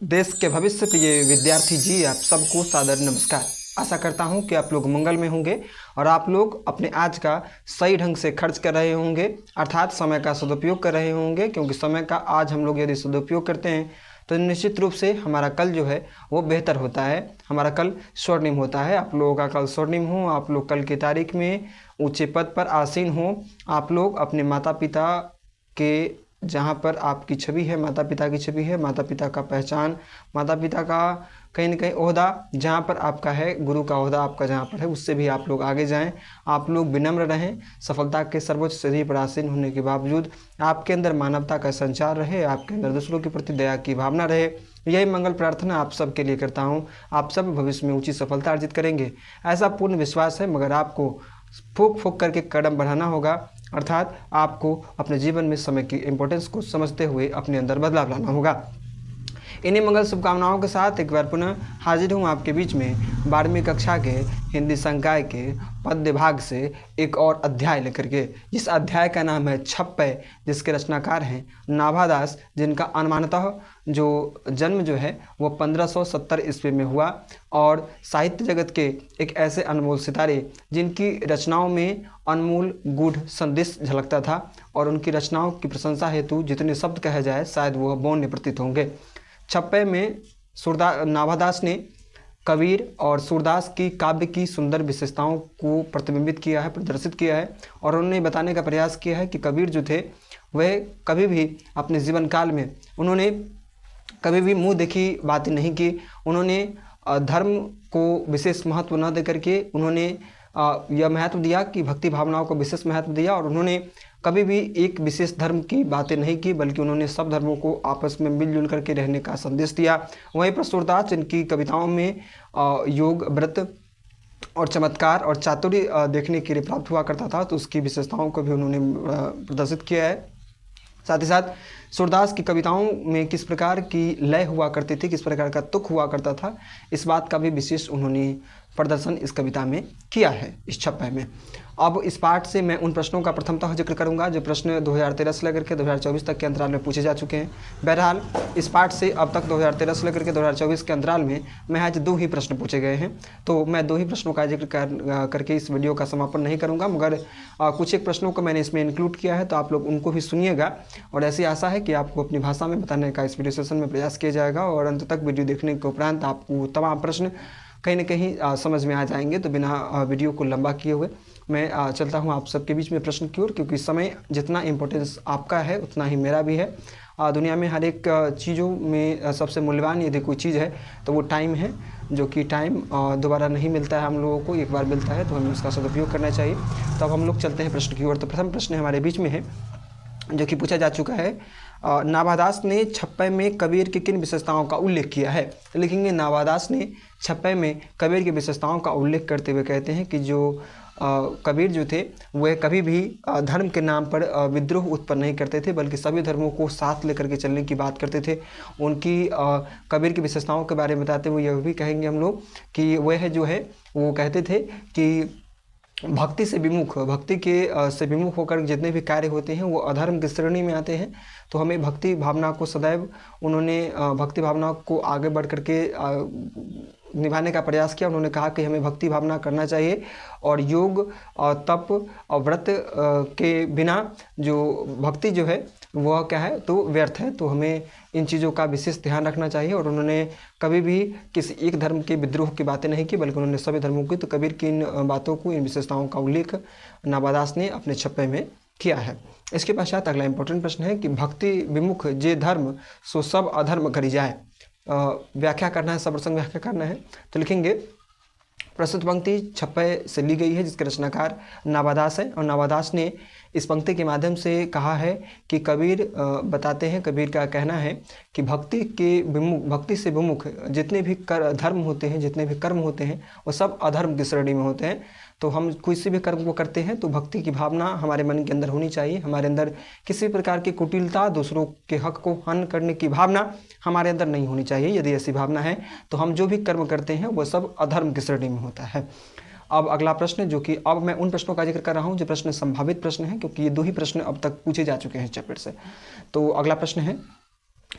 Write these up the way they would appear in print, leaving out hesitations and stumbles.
देश के भविष्य प्रिय विद्यार्थी जी, आप सबको सादर नमस्कार। आशा करता हूं कि आप लोग मंगल में होंगे और आप लोग अपने आज का सही ढंग से खर्च कर रहे होंगे, अर्थात समय का सदुपयोग कर रहे होंगे। क्योंकि समय का आज हम लोग यदि सदुपयोग करते हैं तो निश्चित रूप से हमारा कल जो है वो बेहतर होता है, हमारा कल स्वर्णिम होता है। आप लोगों का कल स्वर्णिम हो, आप लोग कल की तारीख में ऊंचे पद पर आसीन हो, आप लोग अपने माता पिता के जहाँ पर आपकी छवि है, माता पिता की छवि है, माता पिता का पहचान, माता पिता का कहीं ना कहीं ओहदा जहाँ पर आपका है, गुरु का ओहदा आपका जहाँ पर है, उससे भी आप लोग आगे जाएं। आप लोग विनम्र रहें, सफलता के सर्वोच्च सीढ़ी पर आसीन होने के बावजूद आपके अंदर मानवता का संचार रहे, आपके अंदर दूसरों के प्रति दया की भावना रहे। यही मंगल प्रार्थना आप सब के लिए करता हूँ। आप सब भविष्य में ऊँची सफलता अर्जित करेंगे, ऐसा पूर्ण विश्वास है। मगर आपको फूक फूक करके कदम बढ़ाना होगा, अर्थात आपको अपने जीवन में समय की इम्पोर्टेंस को समझते हुए अपने अंदर बदलाव लाना होगा। इन्हीं मंगल शुभकामनाओं के साथ एक बार पुनः हाजिर हूँ आपके बीच में 12वीं कक्षा के हिंदी संकाय के पद्य भाग से एक और अध्याय लेकर के। जिस अध्याय का नाम है छप्पय, जिसके रचनाकार हैं नाभादास, जिनका अनुमानतः जो जन्म जो है वो 1570 ईस्वी में हुआ और साहित्य जगत के एक ऐसे अनमोल सितारे जिनकी रचनाओं में अनमोल गूढ़ संदेश झलकता था और उनकी रचनाओं की प्रशंसा हेतु जितने शब्द कहे जाए शायद वह बौने प्रतीत होंगे। छप्पय में नाभादास ने कबीर और सूरदास की काव्य की सुंदर विशेषताओं को प्रतिबिंबित किया है, प्रदर्शित किया है और उन्होंने बताने का प्रयास किया है कि कबीर जो थे वह कभी भी अपने जीवन काल में उन्होंने कभी भी मुंह देखी बातें नहीं की। उन्होंने धर्म को विशेष महत्व न देकर के उन्होंने यह महत्व दिया कि भक्ति भावनाओं को विशेष महत्व दिया और उन्होंने कभी भी एक विशेष धर्म की बातें नहीं की, बल्कि उन्होंने सब धर्मों को आपस में मिलजुल करके रहने का संदेश दिया। वहीं पर सूरदास, जिनकी कविताओं में योग, व्रत और चमत्कार और चातुर्य देखने के लिए प्राप्त हुआ करता था, तो उसकी विशेषताओं को भी उन्होंने प्रदर्शित किया है। साथ ही साथ सूरदास की कविताओं में किस प्रकार की लय हुआ करती थी, किस प्रकार का तुक हुआ करता था, इस बात का भी विशेष उन्होंने प्रदर्शन इस कविता में किया है, इस छप्पय में। अब इस पाठ से मैं उन प्रश्नों का प्रथमतः जिक्र करूंगा जो प्रश्न 2013 से लेकर के 2024 तक के अंतराल में पूछे जा चुके हैं। बहरहाल इस पाठ से अब तक 2013 से लेकर के 2024 के अंतराल में महज 2 ही प्रश्न पूछे गए हैं, तो मैं 2 ही प्रश्नों का जिक्र करके इस वीडियो का समापन नहीं करूँगा। मगर कुछ एक प्रश्नों को मैंने इसमें इंक्लूड किया है, तो आप लोग उनको भी सुनिएगा और ऐसी आशा है कि आपको अपनी भाषा में बताने का इस वीडियो सेशन में प्रयास किया जाएगा और अंत तक वीडियो देखने के उपरांत आपको तमाम प्रश्न कहीं ना कहीं समझ में आ जाएंगे। तो बिना वीडियो को लंबा किए हुए मैं चलता हूं आप सबके बीच में प्रश्न की ओर, क्योंकि समय जितना इम्पोर्टेंस आपका है उतना ही मेरा भी है। दुनिया में हर एक चीज़ों में सबसे मूल्यवान यदि कोई चीज़ है तो वो टाइम है, जो कि टाइम दोबारा नहीं मिलता है हम लोगों को, एक बार मिलता है तो हमें उसका सदुपयोग करना चाहिए। तो अब हम लोग चलते हैं प्रश्न की ओर। तो प्रथम प्रश्न हमारे बीच में है जो कि पूछा जा चुका है, नाभादास ने छप्पय में कबीर की किन विशेषताओं का उल्लेख किया है। तो लिखेंगे नाभादास ने छप्पय में कबीर की विशेषताओं का उल्लेख करते हुए कहते हैं कि जो कबीर जो थे वह कभी भी धर्म के नाम पर विद्रोह उत्पन्न नहीं करते थे, बल्कि सभी धर्मों को साथ लेकर के चलने की बात करते थे। उनकी कबीर की विशेषताओं के बारे में बताते हुए यह भी कहेंगे हम लोग कि वह जो है वो कहते थे कि भक्ति से विमुख, भक्ति के से विमुख होकर जितने भी कार्य होते हैं वो अधर्म की श्रेणी में आते हैं। तो हमें भक्ति भावना को सदैव उन्होंने भक्ति भावना को आगे बढ़ करके निभाने का प्रयास किया। उन्होंने कहा कि हमें भक्ति भावना करना चाहिए और योग और तप और व्रत के बिना जो भक्ति जो है वह क्या है तो व्यर्थ है। तो हमें इन चीज़ों का विशेष ध्यान रखना चाहिए और उन्होंने कभी भी किसी एक धर्म के विद्रोह की बातें नहीं की, बल्कि उन्होंने सभी धर्मों की। तो कबीर की इन बातों को, इन विशेषताओं का उल्लेख नाभादास ने अपने छप्पय में किया है। इसके पश्चात अगला इंपॉर्टेंट प्रश्न है कि भक्ति विमुख जे धर्म सो सब अधर्म करी जाए। व्याख्या करना है, सप्रसंग व्याख्या करना है। तो लिखेंगे प्रस्तुत पंक्ति छप्पय से ली गई है जिसके रचनाकार नाभादास है और नाभादास ने इस पंक्ति के माध्यम से कहा है कि कबीर बताते हैं, कबीर का कहना है कि भक्ति के विमुख, भक्ति से विमुख जितने भी धर्म होते हैं, जितने भी कर्म होते हैं वो सब अधर्म की श्रेणी में होते हैं। तो हम किसी भी कर्म को करते हैं तो भक्ति की भावना हमारे मन के अंदर होनी चाहिए। हमारे अंदर किसी प्रकार की कुटिलता, दूसरों के हक को हनन करने की भावना हमारे अंदर नहीं होनी चाहिए। यदि ऐसी भावना है तो हम जो भी कर्म करते हैं वो सब अधर्म की श्रेणी में होता है। अब अगला प्रश्न, जो कि अब मैं उन प्रश्नों का जिक्र कर रहा हूं जो प्रश्न संभावित प्रश्न हैं, क्योंकि ये 2 ही प्रश्न अब तक पूछे जा चुके हैं चैप्टर से। तो अगला प्रश्न है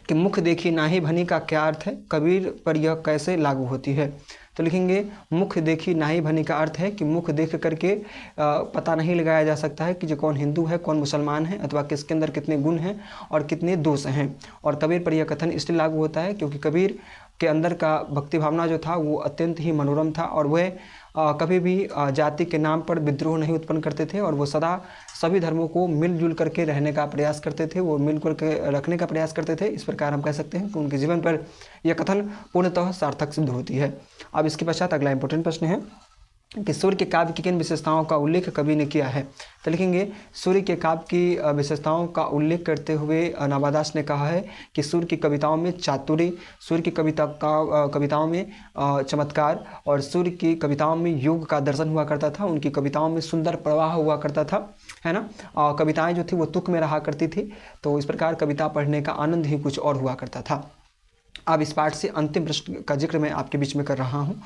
कि मुख देखी नाही भनी का क्या अर्थ है, कबीर पर यह कैसे लागू होती है। तो लिखेंगे मुख देखी नाही भनी का अर्थ है कि मुख देख करके पता नहीं लगाया जा सकता है कि जो कौन हिंदू है कौन मुसलमान है, अथवा किसके अंदर कितने गुण हैं और कितने दोष हैं। और कबीर पर यह कथन इसलिए लागू होता है क्योंकि कबीर के अंदर का भक्ति भावना जो था वो अत्यंत ही मनोरम था, और वह कभी भी जाति के नाम पर विद्रोह नहीं उत्पन्न करते थे, और वो सदा सभी धर्मों को मिलजुल करके रहने का प्रयास करते थे, वो मिलजुल के रखने का प्रयास करते थे। इस प्रकार हम कह सकते हैं कि उनके जीवन पर यह कथन पूर्णतः सार्थक सिद्ध होती है। अब इसके पश्चात अगला इंपॉर्टेंट प्रश्न है कि सूर्य के काव्य की किन विशेषताओं का उल्लेख कवि ने किया है। तो लिखेंगे सूर्य के काव्य की विशेषताओं का उल्लेख करते हुए नाभादास ने कहा है कि सूर्य की कविताओं में चातुर्य, सूर्य की कविताओं में चमत्कार, और सूर्य की कविताओं में योग का दर्शन हुआ करता था। उनकी कविताओं में सुंदर प्रवाह हुआ करता था, है ना। कविताएं जो थी वो तुक में रहा करती थी, तो इस प्रकार कविता पढ़ने का आनंद ही कुछ और हुआ करता था। अब इस पाठ से अंतिम प्रश्न का जिक्र मैं आपके बीच में कर रहा हूँ।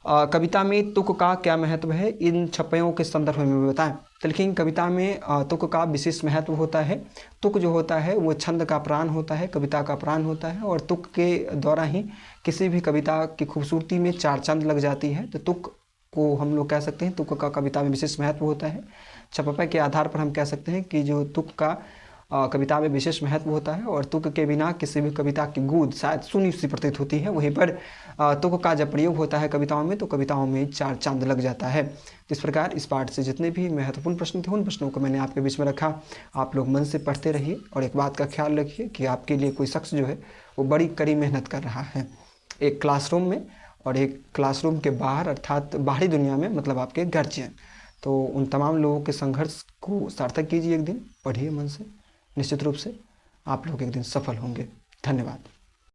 कविता में तुक का क्या महत्व है, इन छप्पयों के संदर्भ में बताएं। तो लेकिन कविता में तुक का विशेष महत्व होता है। तुक जो होता है वो छंद का प्राण होता है, कविता का प्राण होता है, और तुक के द्वारा ही किसी भी कविता की खूबसूरती में चार चांद लग जाती है। तो तुक को हम लोग कह सकते हैं तुक का कविता में विशेष महत्व होता है। छपपे के आधार पर हम कह सकते हैं कि जो तुक का कविता में विशेष महत्व होता है, और तुक के बिना किसी भी कविता की गूंज शायद शून्य सी प्रतीत होती है। वहीं पर तुक का जब प्रयोग होता है कविताओं में तो कविताओं में चार चांद लग जाता है। इस प्रकार इस पाठ से जितने भी महत्वपूर्ण प्रश्न थे उन प्रश्नों को मैंने आपके बीच में रखा। आप लोग मन से पढ़ते रहिए, और एक बात का ख्याल रखिए कि आपके लिए कोई शख्स जो है वो बड़ी कड़ी मेहनत कर रहा है, एक क्लासरूम में और एक क्लासरूम के बाहर, अर्थात बाहरी दुनिया में, मतलब आपके गार्जियन। तो उन तमाम लोगों के संघर्ष को सार्थक कीजिए, एक दिन पढ़िए मन से, निश्चित रूप से आप लोग एक दिन सफल होंगे। धन्यवाद।